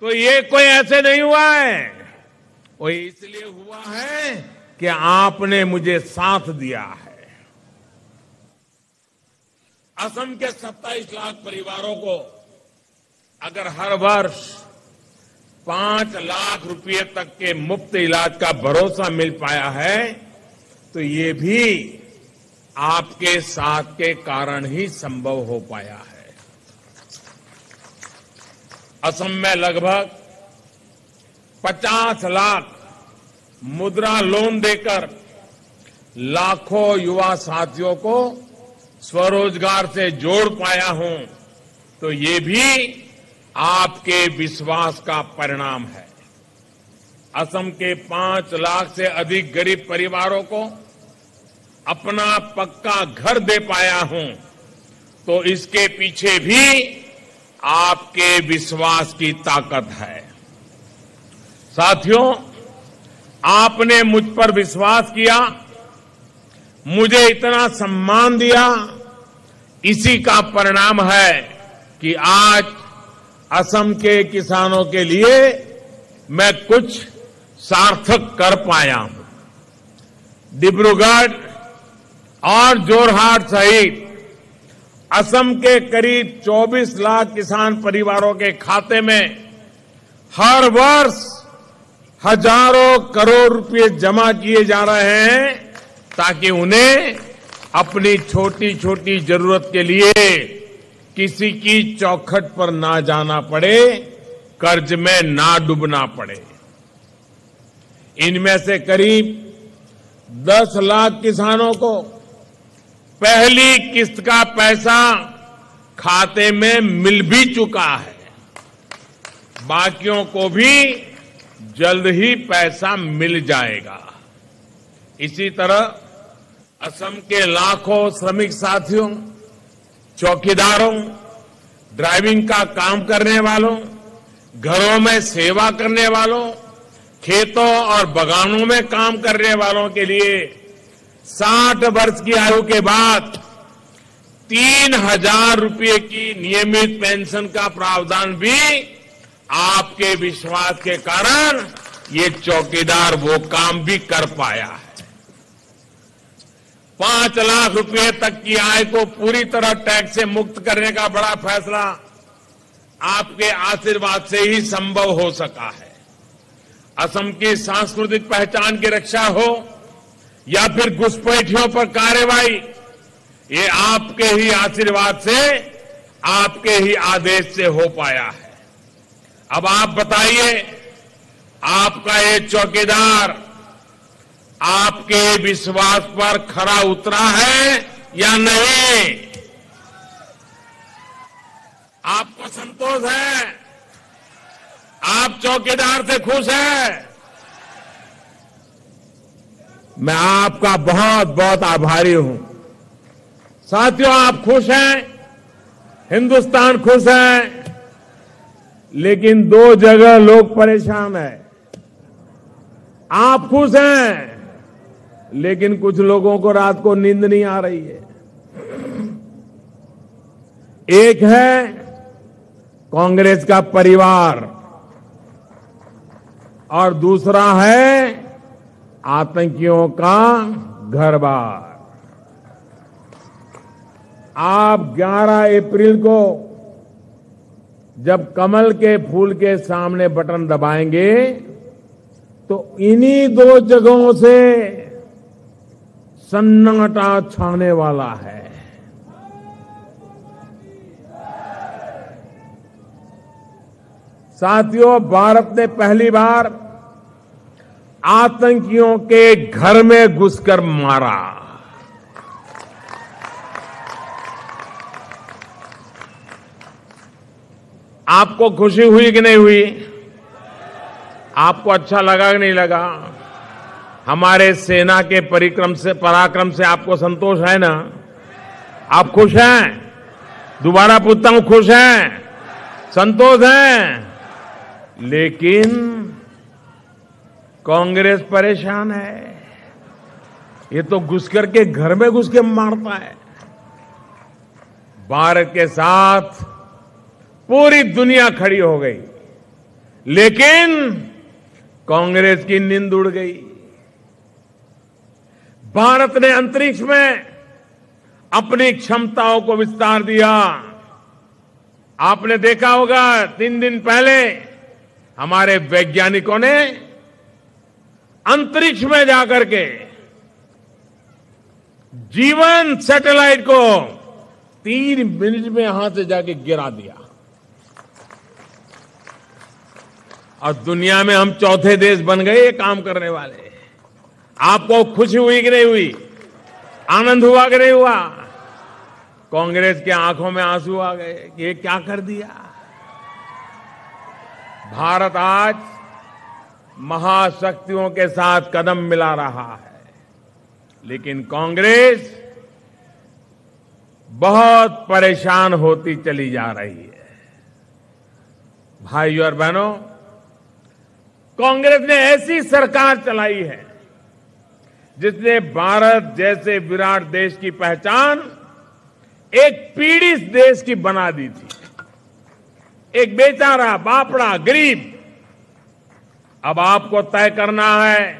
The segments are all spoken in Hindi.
तो ये कोई ऐसे नहीं हुआ है, वो इसलिए हुआ है कि आपने मुझे साथ दिया है। असम के 27 लाख परिवारों को अगर हर वर्ष 5 लाख रुपए तक के मुफ्त इलाज का भरोसा मिल पाया है, तो ये भी आपके साथ के कारण ही संभव हो पाया है। असम में लगभग 50 लाख मुद्रा लोन देकर लाखों युवा साथियों को स्वरोजगार से जोड़ पाया हूं, तो ये भी आपके विश्वास का परिणाम है। असम के 5 लाख से अधिक गरीब परिवारों को अपना पक्का घर दे पाया हूं, तो इसके पीछे भी आपके विश्वास की ताकत है। साथियों, आपने मुझ पर विश्वास किया, मुझे इतना सम्मान दिया, इसी का परिणाम है कि आज असम के किसानों के लिए मैं कुछ सार्थक कर पाया हूं। डिब्रूगढ़ और जोरहाट सहित असम के करीब 24 लाख किसान परिवारों के खाते में हर वर्ष हजारों करोड़ रुपए जमा किए जा रहे हैं, ताकि उन्हें अपनी छोटी छोटी जरूरत के लिए किसी की चौखट पर ना जाना पड़े, कर्ज में ना डूबना पड़े। इनमें से करीब 10 लाख किसानों को पहली किस्त का पैसा खाते में मिल भी चुका है, बाकियों को भी जल्द ही पैसा मिल जाएगा। इसी तरह असम के लाखों श्रमिक साथियों, चौकीदारों, ड्राइविंग का काम करने वालों, घरों में सेवा करने वालों, खेतों और बागानों में काम करने वालों के लिए 60 वर्ष की आयु के बाद 3,000 रुपए की नियमित पेंशन का प्रावधान भी आपके विश्वास के कारण ये चौकीदार वो काम भी कर पाया है। 5 लाख रुपए तक की आय को पूरी तरह टैक्स से मुक्त करने का बड़ा फैसला आपके आशीर्वाद से ही संभव हो सका है। असम की सांस्कृतिक पहचान की रक्षा हो या फिर घुसपैठियों पर कार्रवाई, ये आपके ही आशीर्वाद से, आपके ही आदेश से हो पाया है। अब आप बताइए, आपका ये चौकीदार आपके विश्वास पर खरा उतरा है या नहीं? आपको संतोष है? आप चौकीदार से खुश हैं? मैं आपका बहुत बहुत आभारी हूं। साथियों, आप खुश हैं, हिंदुस्तान खुश है, लेकिन 2 जगह लोग परेशान हैं। आप खुश हैं, लेकिन कुछ लोगों को रात को नींद नहीं आ रही है। एक है कांग्रेस का परिवार और दूसरा है आतंकियों का घर-बार। आप 11 अप्रैल को जब कमल के फूल के सामने बटन दबाएंगे, तो इन्हीं 2 जगहों से सन्नाटा छाने वाला है। साथियों, भारत ने पहली बार आतंकियों के घर में घुसकर मारा। आपको खुशी हुई कि नहीं हुई? आपको अच्छा लगा कि नहीं लगा? हमारे सेना के पराक्रम से आपको संतोष है ना? आप खुश हैं? दोबारा पूछता हूं, खुश हैं? संतोष हैं? लेकिन कांग्रेस परेशान है। ये तो घुस करके घर में घुस के मारता है। भारत के साथ पूरी दुनिया खड़ी हो गई। लेकिन कांग्रेस की नींद उड़ गई। भारत ने अंतरिक्ष में अपनी क्षमताओं को विस्तार दिया। आपने देखा होगा 3 दिन पहले हमारे वैज्ञानिकों ने अंतरिक्ष में जाकर के जीवन सैटेलाइट को 3 मिनट में यहां से जाके गिरा दिया। और दुनिया में हम चौथे देश बन गए ये काम करने वाले। आपको खुशी हुई कि नहीं हुई? आनंद हुआ कि नहीं हुआ? कांग्रेस के आंखों में आंसू आ गए कि ये क्या कर दिया। भारत आज महाशक्तियों के साथ कदम मिला रहा है, लेकिन कांग्रेस बहुत परेशान होती चली जा रही है। भाइयों और बहनों, कांग्रेस ने ऐसी सरकार चलाई है जिसने भारत जैसे विराट देश की पहचान एक पीड़ित देश की बना दी थी। एक बेचारा बापड़ा गरीब। अब आपको तय करना है,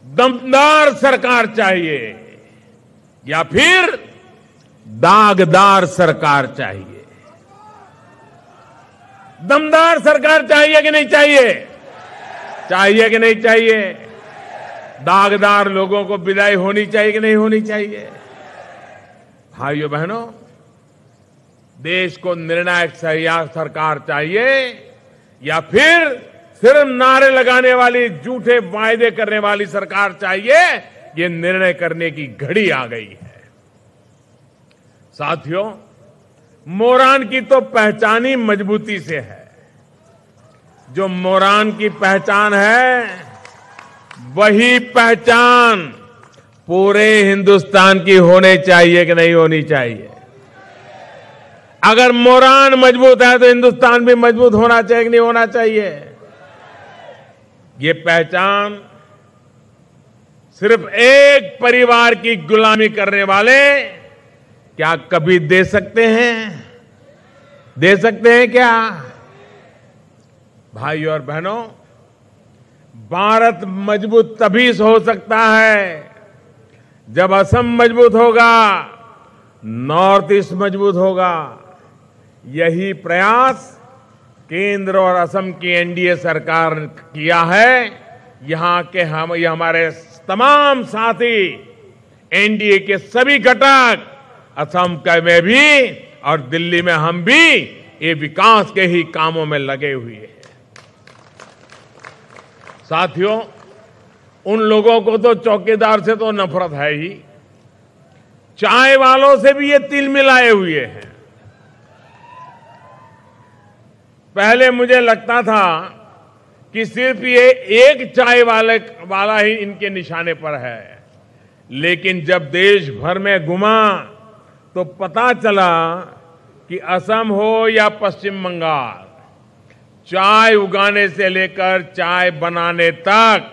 दमदार सरकार चाहिए या फिर दागदार सरकार चाहिए। दमदार सरकार चाहिए कि नहीं चाहिए? चाहिए कि नहीं चाहिए? दागदार लोगों को विदाई होनी चाहिए कि नहीं होनी चाहिए? भाइयों बहनों, देश को निर्णायक सरकार चाहिए या फिर सिर्फ नारे लगाने वाली, झूठे वायदे करने वाली सरकार चाहिए? ये निर्णय करने की घड़ी आ गई है। साथियों, मोरान की तो पहचान ही मजबूती से है। जो मोरान की पहचान है वही पहचान पूरे हिंदुस्तान की होनी चाहिए कि नहीं होनी चाहिए? अगर मोरान मजबूत है तो हिंदुस्तान भी मजबूत होना चाहिए कि नहीं होना चाहिए? ये पहचान सिर्फ एक परिवार की गुलामी करने वाले क्या कभी दे सकते हैं? दे सकते हैं क्या? भाइयों और बहनों, भारत मजबूत तभी हो सकता है जब असम मजबूत होगा, नॉर्थ ईस्ट मजबूत होगा। यही प्रयास केंद्र और असम की एनडीए सरकार ने किया है। यहां के ये हमारे तमाम साथी एनडीए के सभी घटक असम में भी और दिल्ली में हम भी ये विकास के ही कामों में लगे हुए हैं। साथियों, उन लोगों को तो चौकीदार से तो नफरत है ही, चाय वालों से भी ये तिल मिलाए हुए हैं। पहले मुझे लगता था कि सिर्फ ये एक चाय वाला ही इनके निशाने पर है, लेकिन जब देश भर में घुमा तो पता चला कि असम हो या पश्चिम बंगाल, चाय उगाने से लेकर चाय बनाने तक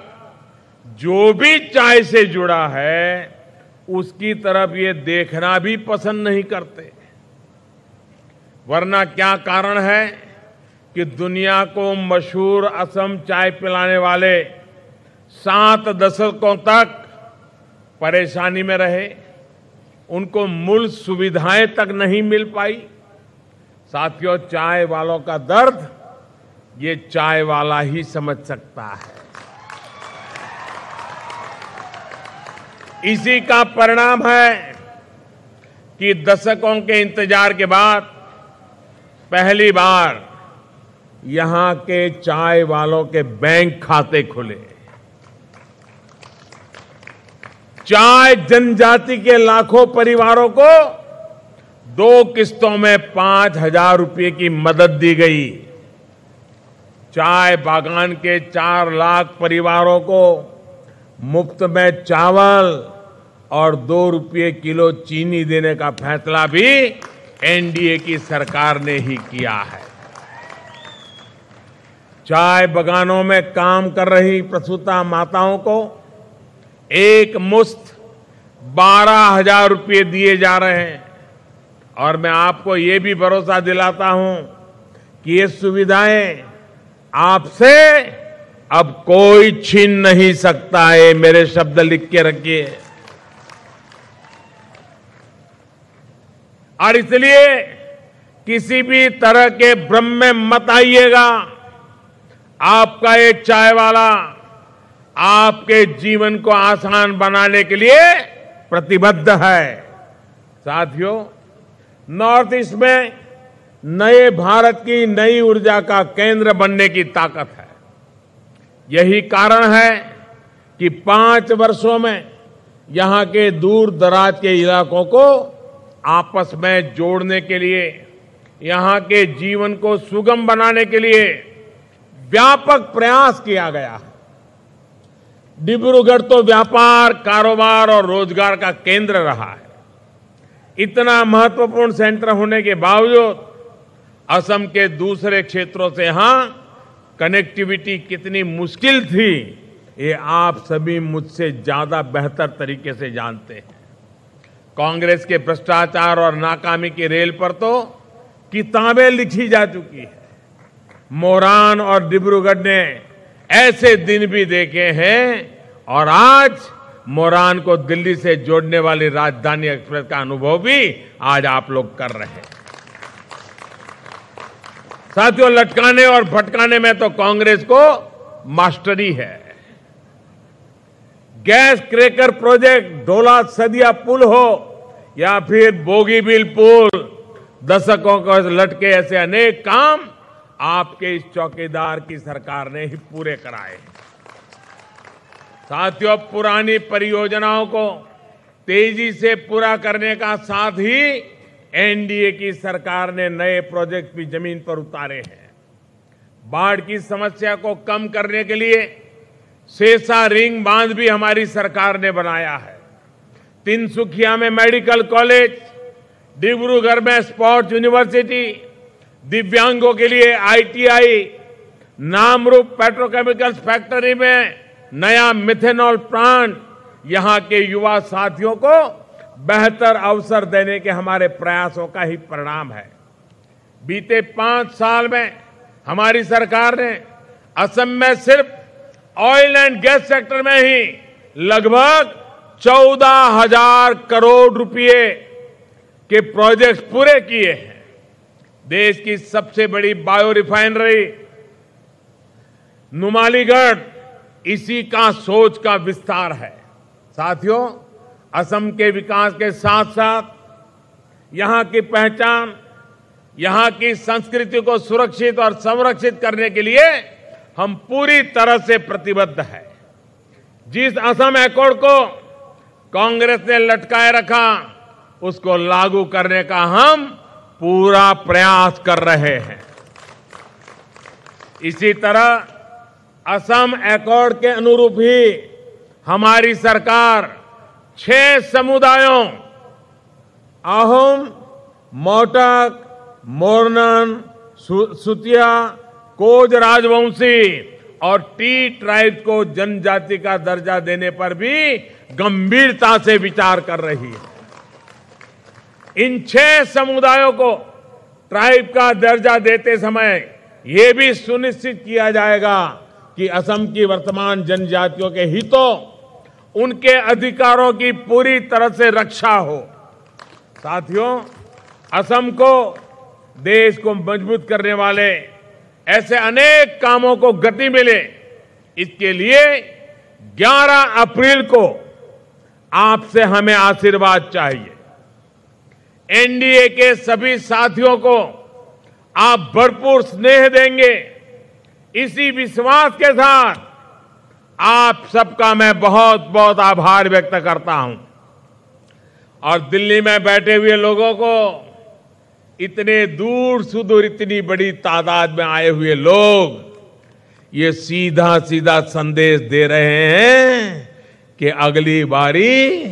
जो भी चाय से जुड़ा है उसकी तरफ ये देखना भी पसंद नहीं करते। वरना क्या कारण है कि दुनिया को मशहूर असम चाय पिलाने वाले 7 दशकों तक परेशानी में रहे, उनको मूल सुविधाएं तक नहीं मिल पाई। साथियों, चाय वालों का दर्द ये चाय वाला ही समझ सकता है। इसी का परिणाम है कि दशकों के इंतजार के बाद पहली बार यहां के चाय वालों के बैंक खाते खुले। चाय जनजाति के लाखों परिवारों को 2 किस्तों में 5,000 रुपए की मदद दी गई। चाय बागान के 4 लाख परिवारों को मुफ्त में चावल और 2 रुपये किलो चीनी देने का फैसला भी एनडीए की सरकार ने ही किया है। चाय बागानों में काम कर रही प्रसूता माताओं को एक मुश्त 12,000 रुपये दिए जा रहे हैं। और मैं आपको ये भी भरोसा दिलाता हूं कि ये सुविधाएं आपसे अब कोई छीन नहीं सकता है। मेरे शब्द लिख के रखिए। और इसलिए किसी भी तरह के भ्रम में मत आइएगा। आपका ये चाय वाला आपके जीवन को आसान बनाने के लिए प्रतिबद्ध है। साथियों, नॉर्थ ईस्ट में नए भारत की नई ऊर्जा का केंद्र बनने की ताकत है। यही कारण है कि 5 वर्षों में यहां के दूर दराज के इलाकों को आपस में जोड़ने के लिए, यहां के जीवन को सुगम बनाने के लिए व्यापक प्रयास किया गया है। डिब्रूगढ़ तो व्यापार, कारोबार और रोजगार का केंद्र रहा है। इतना महत्वपूर्ण सेंटर होने के बावजूद असम के दूसरे क्षेत्रों से यहां कनेक्टिविटी कितनी मुश्किल थी, ये आप सभी मुझसे ज्यादा बेहतर तरीके से जानते हैं। कांग्रेस के भ्रष्टाचार और नाकामी की रेल पर तो किताबें लिखी जा चुकी है। मोरान और डिब्रूगढ़ ने ऐसे दिन भी देखे हैं और आज मोरान को दिल्ली से जोड़ने वाली राजधानी एक्सप्रेस का अनुभव भी आज आप लोग कर रहे हैं। साथियों, लटकाने और भटकाने में तो कांग्रेस को मास्टरी है। गैस क्रैकर प्रोजेक्ट, ढोला सदिया पुल हो या फिर बोगीबिल पुल, दशकों को लटके ऐसे अनेक काम आपके इस चौकीदार की सरकार ने ही पूरे कराए। साथियों, पुरानी परियोजनाओं को तेजी से पूरा करने का साथ ही एनडीए की सरकार ने नए प्रोजेक्ट भी जमीन पर उतारे हैं। बाढ़ की समस्या को कम करने के लिए सेसा रिंग बांध भी हमारी सरकार ने बनाया है। तिनसुकिया में मेडिकल कॉलेज, डिब्रूगढ़ में स्पोर्ट्स यूनिवर्सिटी, दिव्यांगों के लिए आईटीआई, नामरूप पेट्रोकेमिकल्स फैक्ट्री में नया मिथेनॉल प्लांट, यहां के युवा साथियों को बेहतर अवसर देने के हमारे प्रयासों का ही परिणाम है। बीते 5 साल में हमारी सरकार ने असम में सिर्फ ऑयल एंड गैस सेक्टर में ही लगभग 14,000 करोड़ रुपए के प्रोजेक्ट्स पूरे किए हैं। देश की सबसे बड़ी बायो रिफाइनरी नुमालीगढ़ इसी का सोच का विस्तार है। साथियों, असम के विकास के साथ साथ यहां की पहचान, यहां की संस्कृति को सुरक्षित और संरक्षित करने के लिए हम पूरी तरह से प्रतिबद्ध हैं। जिस असम एकॉर्ड को कांग्रेस ने लटकाए रखा, उसको लागू करने का हम पूरा प्रयास कर रहे हैं। इसी तरह असम एकॉर्ड के अनुरूप ही हमारी सरकार 6 समुदायों अहोम, मोटक, मोरनन, सुतिया, कोज राजवंशी और टी ट्राइब को जनजाति का दर्जा देने पर भी गंभीरता से विचार कर रही है। इन 6 समुदायों को ट्राइब का दर्जा देते समय यह भी सुनिश्चित किया जाएगा कि असम की वर्तमान जनजातियों के हितों, उनके अधिकारों की पूरी तरह से रक्षा हो। साथियों, असम को देश को मजबूत करने वाले ऐसे अनेक कामों को गति मिले, इसके लिए 11 अप्रैल को आपसे हमें आशीर्वाद चाहिए। एनडीए के सभी साथियों को आप भरपूर स्नेह देंगे। इसी विश्वास के साथ आप सबका मैं बहुत बहुत आभार व्यक्त करता हूं। और दिल्ली में बैठे हुए लोगों को, इतने दूर सुदूर इतनी बड़ी तादाद में आए हुए लोग ये सीधा सीधा संदेश दे रहे हैं कि अगली बारी,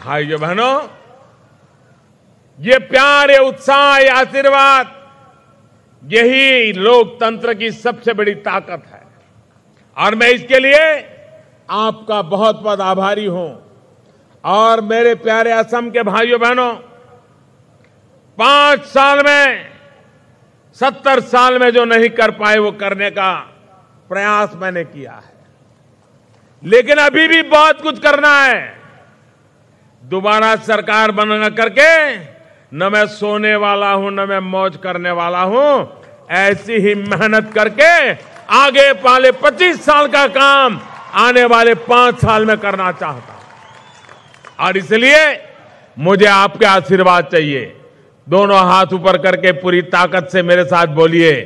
भाइयों बहनों, ये प्यार, ये उत्साह, ये आशीर्वाद, यही लोकतंत्र की सबसे बड़ी ताकत है। और मैं इसके लिए आपका बहुत बहुत आभारी हूं। और मेरे प्यारे असम के भाइयों बहनों, 5 साल में 70 साल में जो नहीं कर पाए वो करने का प्रयास मैंने किया है। लेकिन अभी भी बहुत कुछ करना है। दोबारा सरकार बना करके न मैं सोने वाला हूं न मैं मौज करने वाला हूं। ऐसी ही मेहनत करके आगे वाले 25 साल का काम आने वाले 5 साल में करना चाहता हूं। और इसलिए मुझे आपके आशीर्वाद चाहिए। दोनों हाथ ऊपर करके पूरी ताकत से मेरे साथ बोलिए,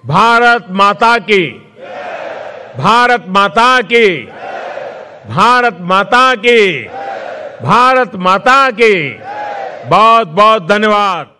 भारत माता की, भारत माता की, भारत माता की, भारत माता की। बहुत बहुत धन्यवाद।